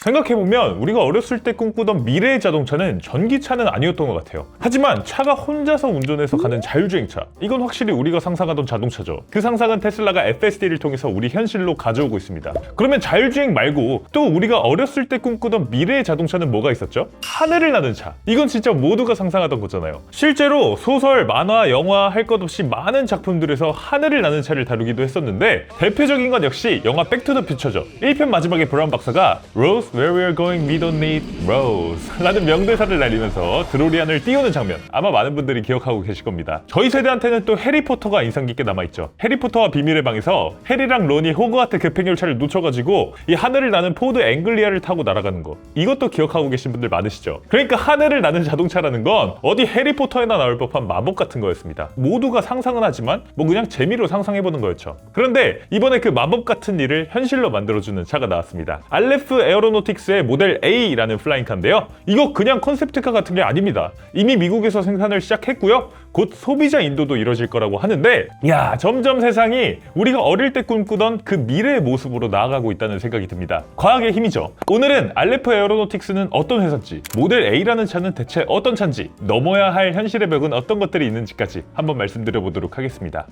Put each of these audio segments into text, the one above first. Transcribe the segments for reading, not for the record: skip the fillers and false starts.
생각해보면 우리가 어렸을 때 꿈꾸던 미래의 자동차는 전기차는 아니었던 것 같아요. 하지만 차가 혼자서 운전해서 가는 자율주행차, 이건 확실히 우리가 상상하던 자동차죠. 그 상상은 테슬라가 FSD를 통해서 우리 현실로 가져오고 있습니다. 그러면 자율주행 말고 또 우리가 어렸을 때 꿈꾸던 미래의 자동차는 뭐가 있었죠? 하늘을 나는 차. 이건 진짜 모두가 상상하던 거잖아요. 실제로 소설, 만화, 영화 할 것 없이 많은 작품들에서 하늘을 나는 차를 다루기도 했었는데 대표적인 건 역시 영화 백투더퓨처죠. 1편 마지막에 브라운 박사가 Rose, where we are going, we don't need Rose 라는 명대사를 날리면서 드로리안을 띄우는 장면, 아마 많은 분들이 기억하고 계실 겁니다. 저희 세대한테는 또 해리포터가 인상 깊게 남아있죠. 해리포터와 비밀의 방에서 해리랑 론이 호그와트 급행열차를 놓쳐가지고 이 하늘을 나는 포드 앵글리아를 타고 날아가는 거, 이것도 기억하고 계신 분들 많으시죠. 그러니까 하늘을 나는 자동차라는 건 어디 해리포터에나 나올 법한 마법 같은 거였습니다. 모두가 상상은 하지만 뭐 그냥 재미로 상상해보는 거였죠. 그런데 이번에 그 마법 같은 일을 현실로 만들어주는 차가 나왔습니다. 알레프 에어로노틱스의 모델 A라는 플라잉카인데요. 이거 그냥 컨셉트카 같은 게 아닙니다. 이미 미국에서 생산을 시작했고요. 곧 소비자 인도도 이뤄질 거라고 하는데, 야, 점점 세상이 우리가 어릴 때 꿈꾸던 그 미래의 모습으로 나아가고 있다는 생각이 듭니다. 과학의 힘이죠. 오늘은 알레프 에어로노틱스는 어떤 회사인지, 모델 A라는 차는 대체 어떤 차인지, 넘어야 할 현실의 벽은 어떤 것들이 있는지까지 한번 말씀드려보도록 하겠습니다.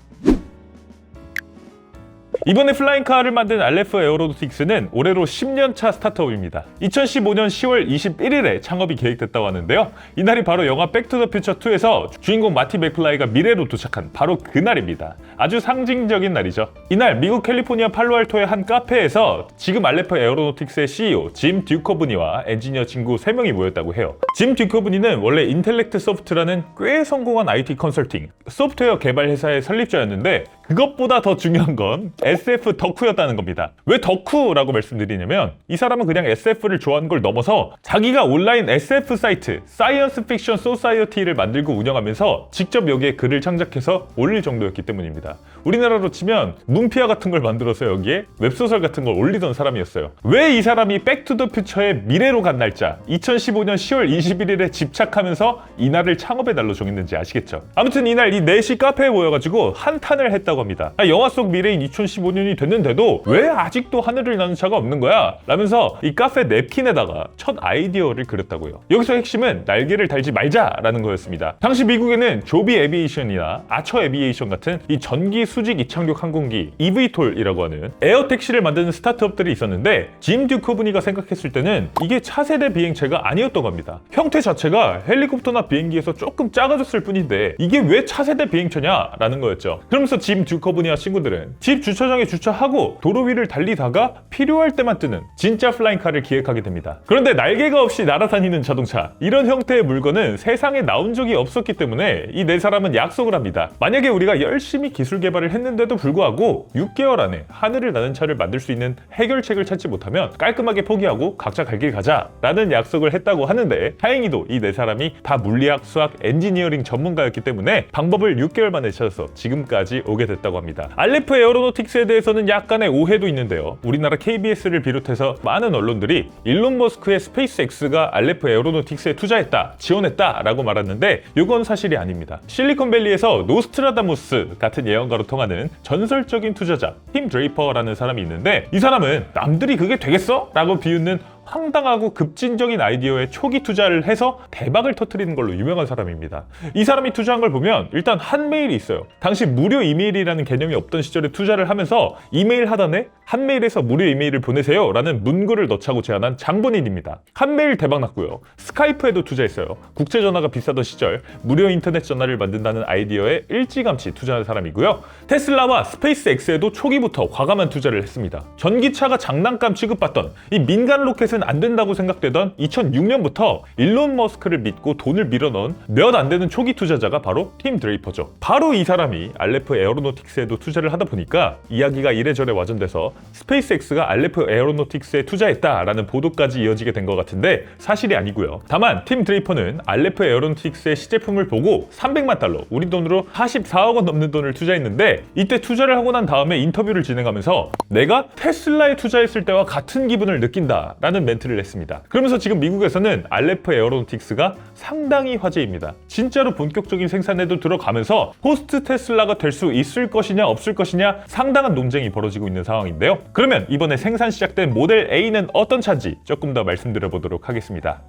이번에 플라잉카를 만든 알레프 에어로노틱스는 올해로 10년차 스타트업입니다. 2015년 10월 21일에 창업이 계획됐다고 하는데요. 이날이 바로 영화 백투더퓨처2에서 주인공 마티 맥플라이가 미래로 도착한 바로 그날입니다. 아주 상징적인 날이죠. 이날 미국 캘리포니아 팔로알토의 한 카페에서 지금 알레프 에어로노틱스의 CEO 짐 듀커브니와 엔지니어 친구 3명이 모였다고 해요. 짐 듀커브니는 원래 인텔렉트 소프트라는 꽤 성공한 IT 컨설팅, 소프트웨어 개발 회사의 설립자였는데 그것보다 더 중요한 건 SF 덕후였다는 겁니다. 왜 덕후라고 말씀드리냐면 이 사람은 그냥 SF를 좋아하는 걸 넘어서 자기가 온라인 SF 사이트 사이언스 픽션 소사이어티를 만들고 운영하면서 직접 여기에 글을 창작해서 올릴 정도였기 때문입니다. 우리나라로 치면 문피아 같은 걸 만들어서 여기에 웹소설 같은 걸 올리던 사람이었어요. 왜 이 사람이 백투더퓨처의 미래로 간 날짜 2015년 10월 21일에 집착하면서 이날을 창업의 날로 정했는지 아시겠죠? 아무튼 이날 이 4시 카페에 모여가지고 한탄을 했다고 합니다. 영화 속 미래인 2015년이 됐는데도 왜 아직도 하늘을 나는 차가 없는 거야? 라면서 이 카페 냅킨에다가 첫 아이디어를 그렸다고요. 여기서 핵심은 날개를 달지 말자라는 거였습니다. 당시 미국에는 조비 에비에이션이나 아처 에비에이션 같은 이 전기 수직 이착륙 항공기 eVTOL이라고 하는 에어택시를 만드는 스타트업들이 있었는데 짐 듀커브니가 생각했을 때는 이게 차세대 비행체가 아니었던 겁니다. 형태 자체가 헬리콥터나 비행기에서 조금 작아졌을 뿐인데 이게 왜 차세대 비행체냐라는 거였죠. 그러면서 짐 듀커브니와 친구들은 집 주차장에 주차하고 도로 위를 달리다가 필요할 때만 뜨는 진짜 플라잉카를 기획하게 됩니다. 그런데 날개가 없이 날아다니는 자동차, 이런 형태의 물건은 세상에 나온 적이 없었기 때문에 이 4사람은 약속을 합니다. 만약에 우리가 열심히 기술 개발을 했는데도 불구하고 6개월 안에 하늘을 나는 차를 만들 수 있는 해결책을 찾지 못하면 깔끔하게 포기하고 각자 갈 길 가자 라는 약속을 했다고 하는데, 다행히도 이 4사람이 다 물리학, 수학, 엔지니어링 전문가였기 때문에 방법을 6개월 만에 찾아서 지금까지 오게 됐다고 합니다. 알레프 에어로노틱스에 대해서는 약간의 오해도 있는데요. 우리나라 KBS를 비롯해서 많은 언론들이 일론 머스크의 스페이스X가 알레프 에어로노틱스에 투자했다, 지원했다 라고 말했는데 이건 사실이 아닙니다. 실리콘밸리에서 노스트라다무스 같은 예언가로 통하는 전설적인 투자자 팀 드레이퍼라는 사람이 있는데, 이 사람은 남들이 그게 되겠어? 라고 비웃는 황당하고 급진적인 아이디어에 초기 투자를 해서 대박을 터뜨리는 걸로 유명한 사람입니다. 이 사람이 투자한 걸 보면 일단 한 메일이 있어요. 당시 무료 이메일이라는 개념이 없던 시절에 투자를 하면서 이메일 하단에 한 메일에서 무료 이메일을 보내세요 라는 문구를 넣자고 제안한 장본인입니다. 한 메일 대박 났고요. 스카이프에도 투자했어요. 국제전화가 비싸던 시절 무료 인터넷 전화를 만든다는 아이디어에 일찌감치 투자한 사람이고요. 테슬라와 스페이스X에도 초기부터 과감한 투자를 했습니다. 전기차가 장난감 취급받던 이 민간 로켓은 안 된다고 생각되던 2006년부터 일론 머스크를 믿고 돈을 밀어넣은 몇 안 되는 초기 투자자가 바로 팀 드레이퍼죠. 바로 이 사람이 알레프 에어로노틱스에도 투자를 하다 보니까 이야기가 이래저래 와전돼서 스페이스X가 알레프 에어로노틱스에 투자했다라는 보도까지 이어지게 된 것 같은데 사실이 아니고요. 다만 팀 드레이퍼는 알레프 에어로노틱스의 시제품을 보고 300만 달러, 우리 돈으로 44억 원 넘는 돈을 투자했는데, 이때 투자를 하고 난 다음에 인터뷰를 진행하면서 내가 테슬라에 투자했을 때와 같은 기분을 느낀다 라는 멘트를 했습니다. 그러면서 지금 미국에서는 알레프 에어로노틱스가 상당히 화제입니다. 진짜로 본격적인 생산에도 들어가면서 포스트 테슬라가 될 수 있을 것이냐 없을 것이냐 상당한 논쟁이 벌어지고 있는 상황인데요. 그러면 이번에 생산 시작된 모델 A는 어떤 차인지 조금 더 말씀드려 보도록 하겠습니다.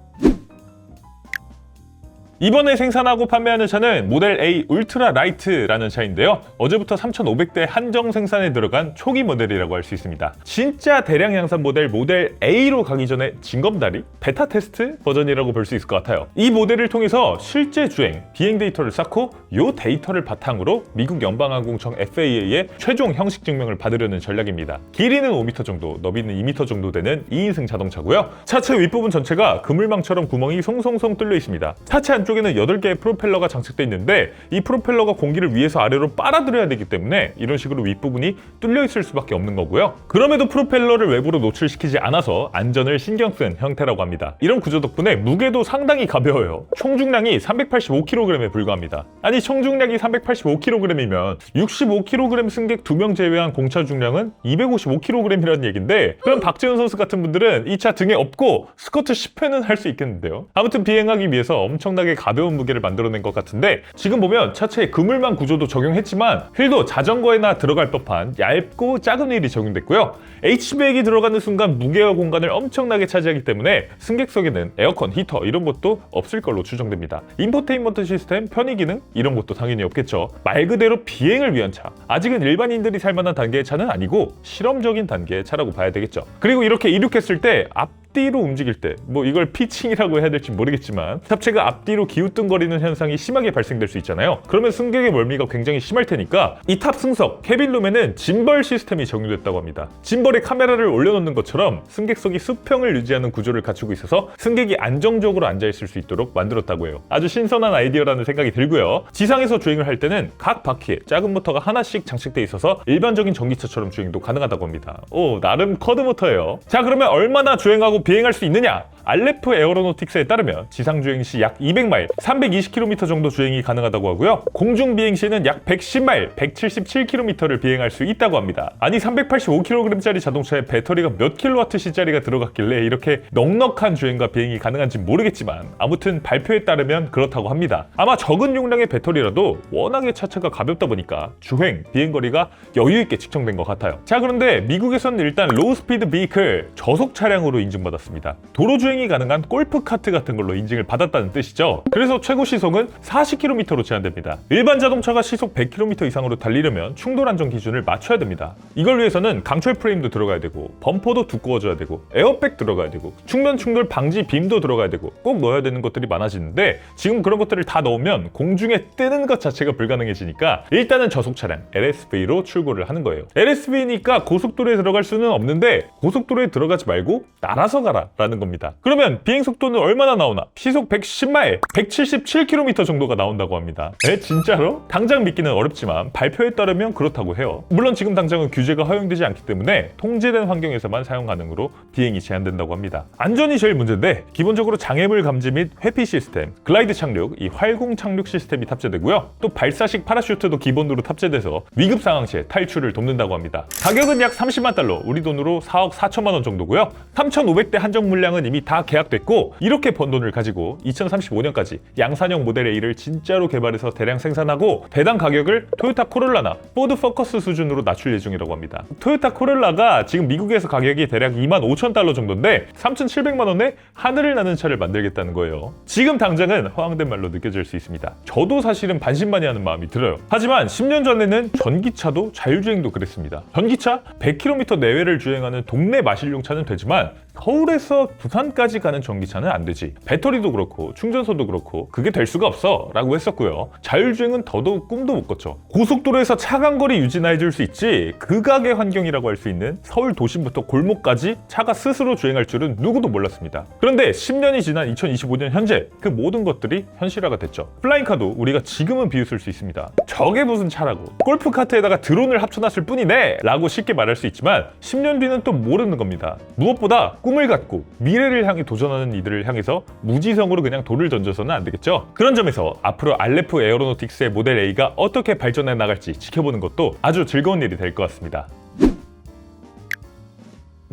이번에 생산하고 판매하는 차는 모델 A 울트라 라이트라는 차인데요. 어제부터 3,500대 한정 생산에 들어간 초기 모델이라고 할 수 있습니다. 진짜 대량 양산 모델 A로 가기 전에 징검다리, 베타 테스트 버전이라고 볼 수 있을 것 같아요. 이 모델을 통해서 실제 주행, 비행 데이터를 쌓고 이 데이터를 바탕으로 미국 연방항공청 FAA의 최종 형식 증명을 받으려는 전략입니다. 길이는 5m 정도, 너비는 2m 정도 되는 2인승 자동차고요. 차체 윗부분 전체가 그물망처럼 구멍이 송송송 뚫려 있습니다. 차체 안쪽에는 8개의 프로펠러가 장착되어 있는데 이 프로펠러가 공기를 위에서 아래로 빨아들여야 되기 때문에 이런 식으로 윗부분이 뚫려 있을 수밖에 없는 거고요. 그럼에도 프로펠러를 외부로 노출시키지 않아서 안전을 신경 쓴 형태라고 합니다. 이런 구조 덕분에 무게도 상당히 가벼워요. 총 중량이 385kg에 불과합니다. 아니 총 중량이 385kg이면 65kg 승객 2명 제외한 공차 중량은 255kg이라는 얘긴데 그럼 박재훈 선수 같은 분들은 이 차 등에 업고 스쿼트 10회는 할 수 있겠는데요. 아무튼 비행하기 위해서 엄청나게 가벼운 무게를 만들어낸 것 같은데 지금 보면 차체에 그물망 구조도 적용했지만 휠도 자전거에나 들어갈 법한 얇고 작은 휠이 적용됐고요. H백이 들어가는 순간 무게와 공간을 엄청나게 차지하기 때문에 승객석에는 에어컨, 히터 이런 것도 없을 걸로 추정됩니다. 인포테인먼트 시스템, 편의 기능 이런 것도 당연히 없겠죠. 말 그대로 비행을 위한 차. 아직은 일반인들이 살 만한 단계의 차는 아니고 실험적인 단계의 차라고 봐야 되겠죠. 그리고 이렇게 이륙했을 때 앞뒤로 움직일 때 이걸 피칭이라고 해야 될지 모르겠지만 차체가 앞뒤로 기우뚱거리는 현상이 심하게 발생될 수 있잖아요. 그러면 승객의 멀미가 굉장히 심할 테니까 이 탑 승석 캐빈룸에는 짐벌 시스템이 적용됐다고 합니다. 짐벌에 카메라를 올려놓는 것처럼 승객석이 수평을 유지하는 구조를 갖추고 있어서 승객이 안정적으로 앉아있을 수 있도록 만들었다고 해요. 아주 신선한 아이디어라는 생각이 들고요. 지상에서 주행을 할 때는 각 바퀴에 작은 모터가 하나씩 장착돼 있어서 일반적인 전기차처럼 주행도 가능하다고 합니다. 오, 나름 쿼드모터예요. 자, 그러면 얼마나 주행하고 비행할 수 있느냐? 알레프 에어로노틱스에 따르면 지상 주행 시 약 200마일, 320km 정도 주행이 가능하다고 하고요. 공중 비행 시에는 약 110마일, 177km를 비행할 수 있다고 합니다. 아니 385kg짜리 자동차에 배터리가 몇 킬로와트시짜리가 들어갔길래 이렇게 넉넉한 주행과 비행이 가능한지 모르겠지만 아무튼 발표에 따르면 그렇다고 합니다. 아마 적은 용량의 배터리라도 워낙에 차체가 가볍다 보니까 주행, 비행거리가 여유있게 측정된 것 같아요. 자, 그런데 미국에서는 일단 로우 스피드 비클, 저속 차량으로 인증받았습니다. 도로 주행이 가능한 골프카트 같은 걸로 인증을 받았다는 뜻이죠. 그래서 최고 시속은 40km로 제한됩니다. 일반 자동차가 시속 100km 이상으로 달리려면 충돌 안전 기준을 맞춰야 됩니다. 이걸 위해서는 강철 프레임도 들어가야 되고 범퍼도 두꺼워져야 되고 에어백 들어가야 되고 충면 충돌 방지 빔도 들어가야 되고 꼭 넣어야 되는 것들이 많아지는데 지금 그런 것들을 다 넣으면 공중에 뜨는 것 자체가 불가능해지니까 일단은 저속 차량 LSV로 출고를 하는 거예요. LSV니까 고속도로에 들어갈 수는 없는데 고속도로에 들어가지 말고 날아서 가라 라는 겁니다. 그러면 비행 속도는 얼마나 나오나? 시속 110마일, 177km 정도가 나온다고 합니다. 진짜로? 당장 믿기는 어렵지만 발표에 따르면 그렇다고 해요. 물론 지금 당장은 규제가 허용되지 않기 때문에 통제된 환경에서만 사용 가능으로 비행이 제한된다고 합니다. 안전이 제일 문제인데 기본적으로 장애물 감지 및 회피 시스템, 글라이드 착륙, 이 활공 착륙 시스템이 탑재되고요. 또 발사식 파라슈트도 기본으로 탑재돼서 위급 상황 시에 탈출을 돕는다고 합니다. 가격은 약 30만 달러, 우리 돈으로 4억 4천만 원 정도고요. 3,500대 한정 물량은 이미 다 계약됐고 이렇게 번 돈을 가지고 2035년까지 양산형 모델 A를 진짜로 개발해서 대량 생산하고 배당 가격을 토요타 코롤라나 포드 포커스 수준으로 낮출 예정이라고 합니다. 토요타 코롤라가 지금 미국에서 가격이 대략 25,000달러 정도인데 3,700만 원에 하늘을 나는 차를 만들겠다는 거예요. 지금 당장은 허황된 말로 느껴질 수 있습니다. 저도 사실은 반신반의하는 마음이 들어요. 하지만 10년 전에는 전기차도 자율주행도 그랬습니다. 전기차 100km 내외를 주행하는 동네 마실용차는 되지만 서울에서 부산까지 가는 전기차는 안 되지. 배터리도 그렇고 충전소도 그렇고 그게 될 수가 없어 라고 했었고요. 자율주행은 더더욱 꿈도 못 꿨죠. 고속도로에서 차간거리 유지나 해줄 수 있지 극악의 환경이라고 할 수 있는 서울 도심부터 골목까지 차가 스스로 주행할 줄은 누구도 몰랐습니다. 그런데 10년이 지난 2025년 현재 그 모든 것들이 현실화가 됐죠. 플라잉카도 우리가 지금은 비웃을 수 있습니다. 저게 무슨 차라고, 골프카트에다가 드론을 합쳐놨을 뿐이네 라고 쉽게 말할 수 있지만 10년 뒤는 또 모르는 겁니다. 무엇보다 꿈을 갖고 미래를 향해 도전하는 이들을 향해서 무지성으로 그냥 돌을 던져서는 안 되겠죠. 그런 점에서 앞으로 알레프 에어로노틱스의 모델 A가 어떻게 발전해 나갈지 지켜보는 것도 아주 즐거운 일이 될 것 같습니다.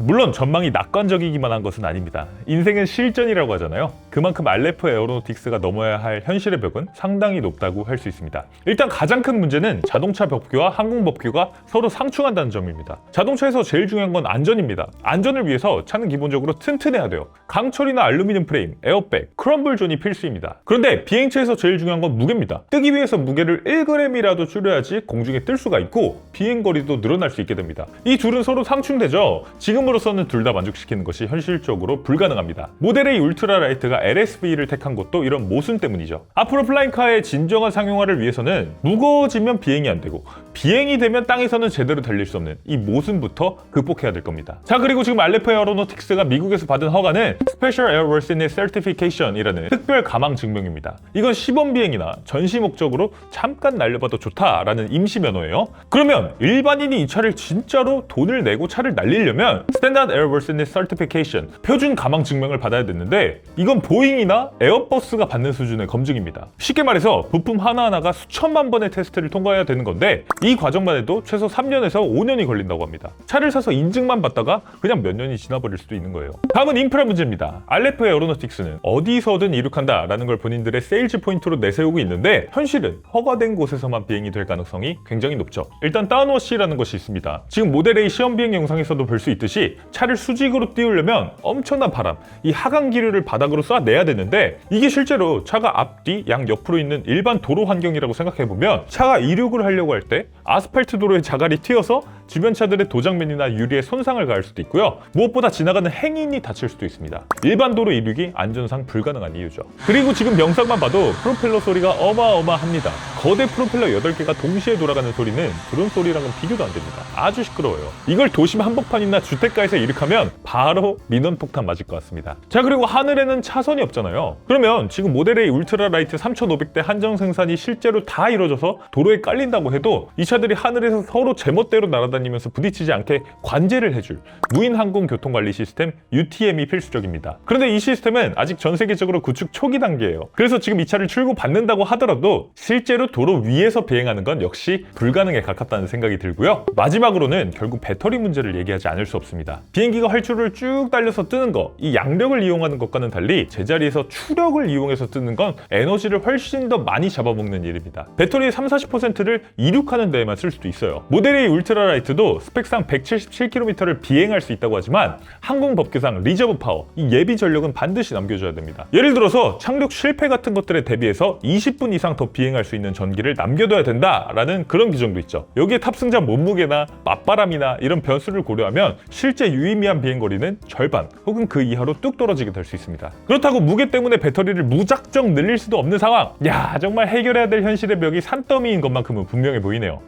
물론 전망이 낙관적이기만 한 것은 아닙니다. 인생은 실전이라고 하잖아요. 그만큼 알레프 에어로노틱스가 넘어야 할 현실의 벽은 상당히 높다고 할 수 있습니다. 일단 가장 큰 문제는 자동차 법규와 항공 법규가 서로 상충한다는 점입니다. 자동차에서 제일 중요한 건 안전입니다. 안전을 위해서 차는 기본적으로 튼튼해야 돼요. 강철이나 알루미늄 프레임, 에어백, 크럼블 존이 필수입니다. 그런데 비행체에서 제일 중요한 건 무게입니다. 뜨기 위해서 무게를 1g이라도 줄여야지 공중에 뜰 수가 있고 비행거리도 늘어날 수 있게 됩니다. 이 둘은 서로 상충되죠. 지금으로서는 둘 다 만족시키는 것이 현실적으로 불가능합니다. 모델 A 울트라 라이트가 LSV를 택한 것도 이런 모순 때문이죠. 앞으로 플라잉카의 진정한 상용화를 위해서는 무거워지면 비행이 안 되고 비행이 되면 땅에서는 제대로 달릴 수 없는 이 모순부터 극복해야 될 겁니다. 자, 그리고 지금 알레프 에어로노틱스가 미국에서 받은 허가는 Special Airworthiness Certification이라는 특별 가망 증명입니다. 이건 시범 비행이나 전시 목적으로 잠깐 날려봐도 좋다라는 임시 면허예요. 그러면 일반인이 이 차를 진짜로 돈을 내고 차를 날리려면 Standard Airworthiness Certification 표준 가망 증명을 받아야 됐는데 이건 보잉이나 에어버스가 받는 수준의 검증입니다. 쉽게 말해서 부품 하나하나가 수천만 번의 테스트를 통과해야 되는 건데 이 과정만 해도 최소 3년에서 5년이 걸린다고 합니다. 차를 사서 인증만 받다가 그냥 몇 년이 지나버릴 수도 있는 거예요. 다음은 인프라 문제입니다. 알레프 에어로노틱스는 어디서든 이륙한다라는 걸 본인들의 세일즈 포인트로 내세우고 있는데 현실은 허가된 곳에서만 비행이 될 가능성이 굉장히 높죠. 일단 다운워시라는 것이 있습니다. 지금 모델 A 시험 비행 영상에서도 볼 수 있듯이 차를 수직으로 띄우려면 엄청난 바람, 이 하강 기류를 바닥으로 쏴내야 되는데 이게 실제로 차가 앞뒤, 양 옆으로 있는 일반 도로 환경이라고 생각해보면 차가 이륙을 하려고 할 때 아스팔트 도로에 자갈이 튀어서 주변 차들의 도장면이나 유리에 손상을 가할 수도 있고요. 무엇보다 지나가는 행인이 다칠 수도 있습니다. 일반 도로 이륙이 안전상 불가능한 이유죠. 그리고 지금 영상만 봐도 프로펠러 소리가 어마어마합니다. 거대 프로펠러 8개가 동시에 돌아가는 소리는 드론 소리랑은 비교도 안 됩니다. 아주 시끄러워요. 이걸 도심 한복판이나 주택가에서 이륙하면 바로 민원폭탄 맞을 것 같습니다. 자, 그리고 하늘에는 차선이 없잖아요. 그러면 지금 모델 A 울트라 라이트 3500대 한정 생산이 실제로 다 이루어져서 도로에 깔린다고 해도 이 차들이 하늘에서 서로 제멋대로 날아다니면서 부딪히지 않게 관제를 해줄 무인 항공 교통관리 시스템 UTM이 필수적입니다. 그런데 이 시스템은 아직 전 세계적으로 구축 초기 단계예요. 그래서 지금 이 차를 출고받는다고 하더라도 실제로 도로 위에서 비행하는 건 역시 불가능에 가깝다는 생각이 들고요. 마지막으로는 결국 배터리 문제를 얘기하지 않을 수 없습니다. 비행기가 활주로를 쭉 달려서 뜨는 거, 이 양력을 이용하는 것과는 달리 제자리에서 추력을 이용해서 뜨는 건 에너지를 훨씬 더 많이 잡아먹는 일입니다. 배터리의 30~40%를 이륙하는 데에만 쓸 수도 있어요. 모델 A 울트라 라이트도 스펙상 177km를 비행할 수 있다고 하지만 항공 법규상 리저브 파워, 이 예비 전력은 반드시 남겨줘야 됩니다. 예를 들어서 착륙 실패 같은 것들에 대비해서 20분 이상 더 비행할 수 있는 전기를 남겨둬야 된다라는 그런 규정도 있죠. 여기에 탑승자 몸무게나 맞바람이나 이런 변수를 고려하면 실제 유의미한 비행거리는 절반 혹은 그 이하로 뚝 떨어지게 될 수 있습니다. 그렇다고 무게 때문에 배터리를 무작정 늘릴 수도 없는 상황. 야, 정말 해결해야 될 현실의 벽이 산더미인 것만큼은 분명해 보이네요.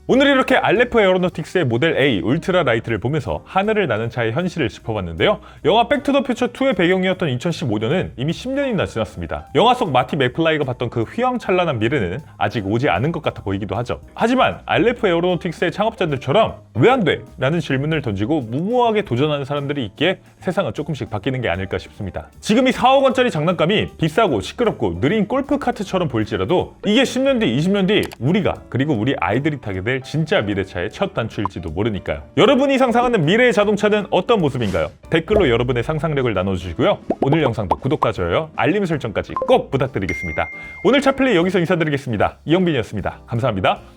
오늘 이렇게 알레프 에어로노틱스의 모델 A 울트라 라이트를 보면서 하늘을 나는 차의 현실을 짚어봤는데요. 영화 백투더퓨처 2의 배경이었던 2015년은 이미 10년이나 지났습니다. 영화 속 마티 맥플라이가 봤던 그 휘황찬란한 미래는 아직 오지 않은 것 같아 보이기도 하죠. 하지만 알레프 에어로노틱스의 창업자들처럼 왜 안 돼? 라는 질문을 던지고 무모하게 도전하는 사람들이 있기에 세상은 조금씩 바뀌는 게 아닐까 싶습니다. 지금 이 4억 원짜리 장난감이 비싸고 시끄럽고 느린 골프카트처럼 보일지라도 이게 10년 뒤, 20년 뒤 우리가 그리고 우리 아이들이 타게 될 진짜 미래차의 첫 단추일지도 모르니까요. 여러분이 상상하는 미래의 자동차는 어떤 모습인가요? 댓글로 여러분의 상상력을 나눠주시고요. 오늘 영상도 구독과 좋아요, 알림 설정까지 꼭 부탁드리겠습니다. 오늘 차플레이 여기서 인사드리겠습니다. 이영빈이었습니다. 감사합니다.